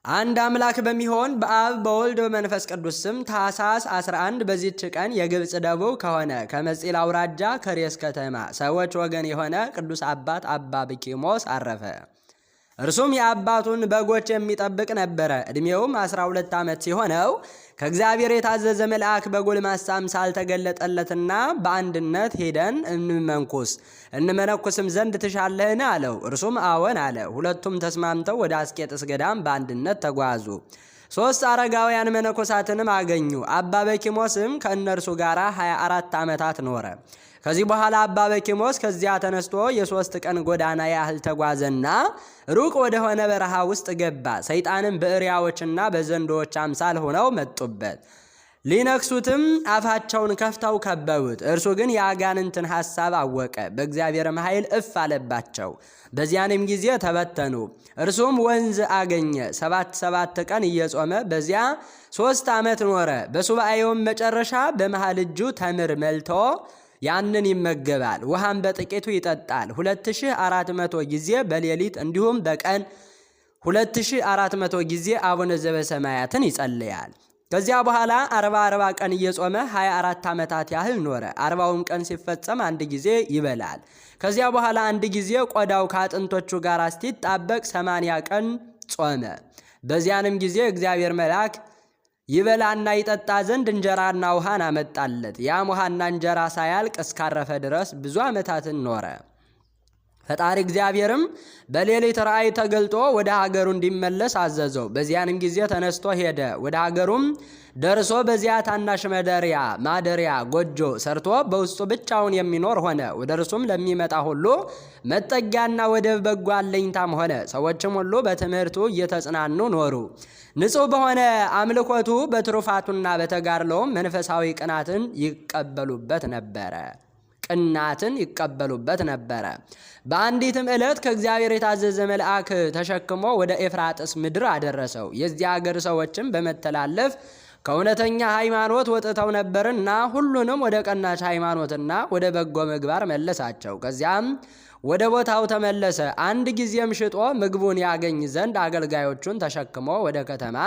አንድ አምላክ በሚሆን በአብ በወልድ በመንፈስ ቅዱስ ስም ታኅሳስ 11 በዚች ቀን የግብፅ ደቡብ ከሆነ ከመጺል አውራጃ ከሬስ ከተማ ሰዎች ወገን የሆነ ቅዱስ አባት አባ በኪሞስ አረፈ። እርሱም የአባቱን በጎች የሚጠብቅ ነበረ። ዕድሜውም 12 ዓመት ሲሆነው ከእግዚአብሔር የታዘዘ መልአክ በጎልማሳ አምሳል ተገለጠለትና በአንድነት ሄደን እንመነኩስም ዘንድ ትሻለህን? አለው። እርሱም አዎን አለ። ሁለቱም ተስማምተው ወደ አስቄጥስ ገዳም በአንድነት ተጓዙ። 3 አረጋውያን መነኮሳትንም አገኙ። አባ በኪሞስም ከእነርሱ ጋር 24 ዓመታት ኖረ። ከዚህ በኋላ አባ በኪሞስ ከዚያ ተነስቶ የ3 ቀን ጎዳና ያህል ተጓዘና ሩቅ ወደሆነ በረሃ ውስጥ ገባ። ሰይጣንም በእሪያዎችና በዘንዶዎች አምሳል ሆነው መጡበት። ሊነክሱትም አፋቸውን ከፍተው ከበቡት። እርሱ ግን የአጋንንትን ሐሳብ አወቀ። በእግዚአብሔርም ኃይል እፍ አለባቸው። በዚያንም ጊዜ ተበተኑ። እርሱም ወንዝ አገኘ። 7 ቀን እየጾመ በዚያ 3 ዓመት ኖረ። በሱባኤውም መጨረሻ በመሃል እጁ ተምር መልቶ ያንን ይመገባል። ውሃም በጥቂቱ ይጠጣል። 2400 ጊዜ በሌሊት እንዲሁም በቀን 2400 ጊዜ አቡነ ዘበሰማያትን ይጸልያል። ከዚያ በኋላ 40 ቀን እየጾመ 24 ዓመታት ያህል ኖረ። 40ውም ቀን ሲፈጸም አንድ ጊዜ ይበላል። ከዚያ በኋላ አንድ ጊዜ ቆዳው ከአጥንቶቹ ጋር ሲጣበቅ 80 ቀን ጾመ። በዚያንም ጊዜ እግዚአብሔር መልአክ ይበላና ይጠጣ ዘንድ እንጀራና ውሃን አመጣለት። ያም ውሃና እንጀራ ሳያልቅ እስካረፈ ድረስ ብዙ ዓመታትን ኖረ። ፈጣሪ እግዚአብሔርም በሌሊት ራእይ ተገልጦ ወደ ሀገሩ እንዲመለስ አዘዘው። በዚያንም ጊዜ ተነስቶ ሄደ። ወደ ሀገሩም ደርሶ በዚያ ታናሽ ማደሪያ ጎጆ ሰርቶ በውስጡ ብቻውን የሚኖር ሆነ። ወደ እርሱም ለሚመጣ ሁሉ መጠጊያና ወደብ በጎ አለኝታም ሆነ። ሰዎችም ሁሉ በትምህርቱ እየተጽናኑ ኖሩ። ንጹሕ በሆነ አምልኮቱ በትሩፋቱና በተጋድሎውም መንፈሳዊ ቅናትን ይቀበሉበት ነበረ። በአንዲትም ዕለት ከእግዚአብሔር የታዘዘ መልአክ ተሸክሞ ወደ ኤፍራጥስ ምድር አደረሰው። የዚያ አገር ሰዎችም በመተላለፍ ከእውነተኛ ሃይማኖት ወጥተው ነበርና ሁሉንም ወደ ቀናች ሃይማኖትና ወደ በጎ ምግባር መለሳቸው። ከዚያም ወደ ቦታው ተመለሰ። አንድ ጊዜም ሽጦ ምግቡን ያገኝ ዘንድ አገልጋዮቹን ተሸክሞ ወደ ከተማ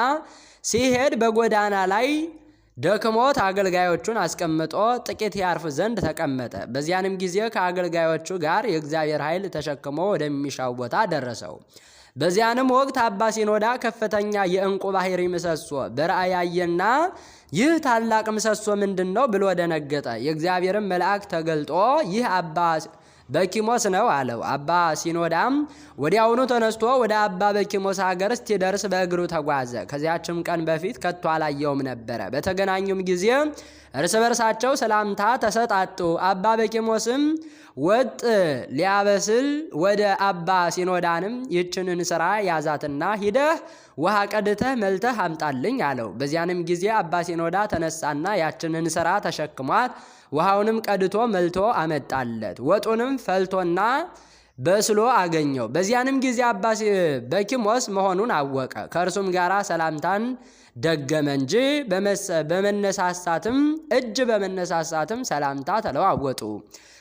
ሲሄድ በጎዳና ላይ ደክሞት አገልጋዮቹን አስቀምጦ ጥቂት ያርፍ ዘንድ ተቀመጠ። በዚያንም ጊዜ ከአገልጋዮቹ ጋር የእግዚአብሔር ኃይል ተሸክሞ ወደሚሻው ቦታ ደረሰው። በዚያንም ወቅት አባ ሲኖዳ ከፍተኛ የዕንቁ ባህሪ ምሰሶ በራእይ አየና ይህ ታላቅ ምሰሶ ምንድን ነው ብሎ ደነገጠ። የእግዚአብሔርን መልአክ ተገልጦ ይህ አባ በኪሞስ ነው አለው። አባ ሲኖዳም ወዲያውኑ ተነስቶ ወደ አባ በኪሞስ ሀገር እስኪደርስ በእግሩ ተጓዘ። ከዚያችም ቀን በፊት ከቶ አላየውም ነበረ። በተገናኙም ጊዜ እርስ በርሳቸው ሰላምታ ተሰጣጡ። አባ በኪሞስም ወጥ ሊያበስል ወደ አባ ሲኖዳንም ይህችንን ሥራ ያዛትና ሂደህ ውሃ ቀድተህ መልተህ አምጣልኝ አለው። በዚያንም ጊዜ አባ ሲኖዳ ተነሳና ያችንን ሥራ ተሸክሟት ውሃውንም ቀድቶ መልቶ አመጣለት። ወጡንም ፈልቶና በስሎ አገኘው። በዚያንም ጊዜ አባ በኪሞስ መሆኑን አወቀ። ከእርሱም ጋር ሰላምታን ደገመ እንጂ በመነሳሳትም ሰላምታ ተለዋወጡ።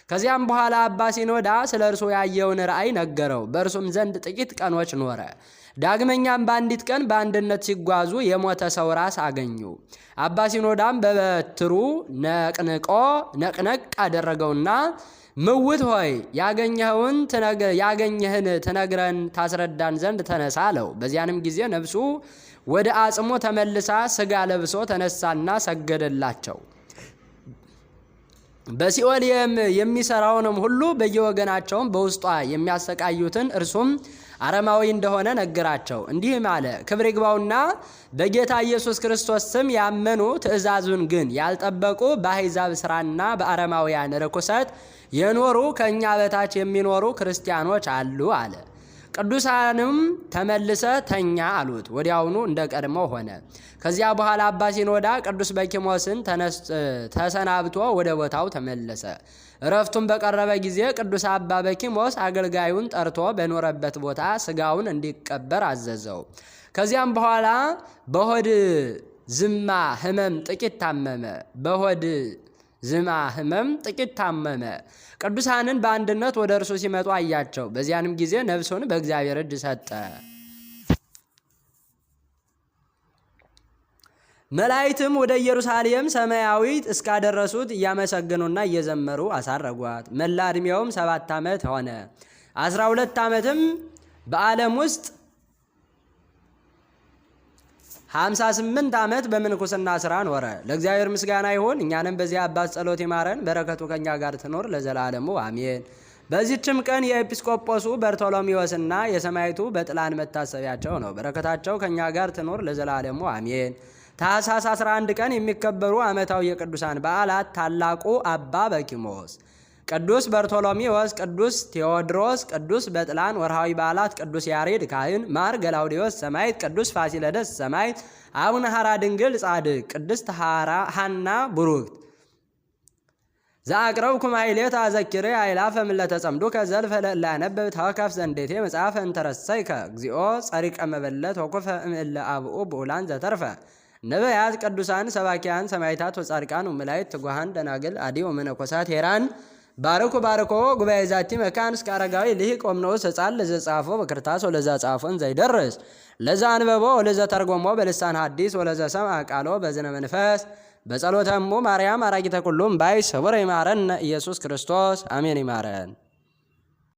ከዚያም በኋላ አባ ሲኖዳ ስለ እርሱ ያየውን ራእይ ነገረው። በእርሱም ዘንድ ጥቂት ቀኖች ኖረ። ዳግመኛም በአንዲት ቀን በአንድነት ሲጓዙ የሞተ ሰው ራስ አገኙ። አባ ሲኖዳም በበትሩ ነቅነቅ አደረገውና ምውት ሆይ ያገኘህን ትነግረን ታስረዳን ዘንድ ተነሳ አለው። በዚያንም ጊዜ ነፍሱ ወደ አጽሙ ተመልሳ ስጋ ለብሶ ተነሳና ሰገደላቸው። በሲኦል የሚሰራውንም ሁሉ በየወገናቸውም በውስጧ የሚያሰቃዩትን እርሱም አረማዊ እንደሆነ ነገራቸው። እንዲህም አለ። ክብር ይግባውና በጌታ ኢየሱስ ክርስቶስ ስም ያመኑ ትእዛዙን ግን ያልጠበቁ በአሕዛብ ሥራና በአረማውያን ርኩሰት የኖሩ ከእኛ በታች የሚኖሩ ክርስቲያኖች አሉ አለ። ቅዱሳንም ተመልሰ ተኛ አሉት። ወዲያውኑ እንደ ቀድሞ ሆነ። ከዚያ በኋላ አባ ሲኖዳ ቅዱስ በኪሞስን ተሰናብቶ ወደ ቦታው ተመለሰ። እረፍቱን በቀረበ ጊዜ ቅዱስ አባ በኪሞስ አገልጋዩን ጠርቶ በኖረበት ቦታ ስጋውን እንዲቀበር አዘዘው። ከዚያም በኋላ በሆድ ዝማ ህመም ጥቂት ታመመ። ቅዱሳንን በአንድነት ወደ እርሱ ሲመጡ አያቸው። በዚያንም ጊዜ ነፍሱን በእግዚአብሔር እጅ ሰጠ። መላእክትም ወደ ኢየሩሳሌም ሰማያዊት እስካደረሱት እያመሰገኑና እየዘመሩ አሳረጓት። መላ ዕድሜውም 7 ዓመት ሆነ። 12 ዓመትም በዓለም ውስጥ 58 ዓመት በምንኩስና ሥራ ኖረ። ለእግዚአብሔር ምስጋና ይሁን። እኛንም በዚህ አባት ጸሎት ይማረን፣ በረከቱ ከኛ ጋር ትኖር ለዘላለሙ አሜን። በዚህችም ቀን የኤጲስቆጶሱ በርቶሎሜዎስና የሰማዕቱ በጥላን መታሰቢያቸው ነው። በረከታቸው ከኛ ጋር ትኖር ለዘላለሙ አሜን። ታኅሳስ 11 ቀን የሚከበሩ ዓመታዊ የቅዱሳን በዓላት ታላቁ አባ በኪሞስ፣ ቅዱስ በርቶሎሜዎስ፣ ቅዱስ ቴዎድሮስ፣ ቅዱስ በጥላን። ወርሃዊ በዓላት ቅዱስ ያሬድ ካህን፣ ማር ገላውዴዎስ ሰማዕት፣ ቅዱስ ፋሲለደስ ሰማዕት፣ አቡነ ሐራ ድንግል ጻድቅ፣ ቅድስት ሐና ቡሩክት። ዘአቅረብኩ ማሕሌተ አዘኪሬ አእላፈ እምእለ ጸምዱ ከዘልፈ ለእለ አነብብ ተወከፍ ዘንዴቴ መጽሐፈ እንተረሰይከ እግዚኦ ጸሪቀ መበለት ወኩፈ እምእለ አብኡ ብኡላን ዘተርፈ ነቢያት ቅዱሳን ሰባኪያን ሰማዕታት ወጻድቃን ወመላእክት ትጉሃን ደናግል አዲ ወመነኮሳት ሄራን ባርኩ ባርኮ ጉባኤ ዛቲ መካን እስከ አረጋዊ ልሂቅ ወምንዑስ ሕፃን ለዘጻፎ በክርታስ ወለዛ ጻፎን ዘይደርስ ለዛ አንበቦ ወለዘ ተርጎሞ በልሳን ሐዲስ ወለዘ ሰምዐ ቃሎ በዝነ መንፈስ በጸሎተሙ ማርያም አራጊተ ኩሉም ባይ ሰውረ ይማረን ኢየሱስ ክርስቶስ አሜን። ይማረን።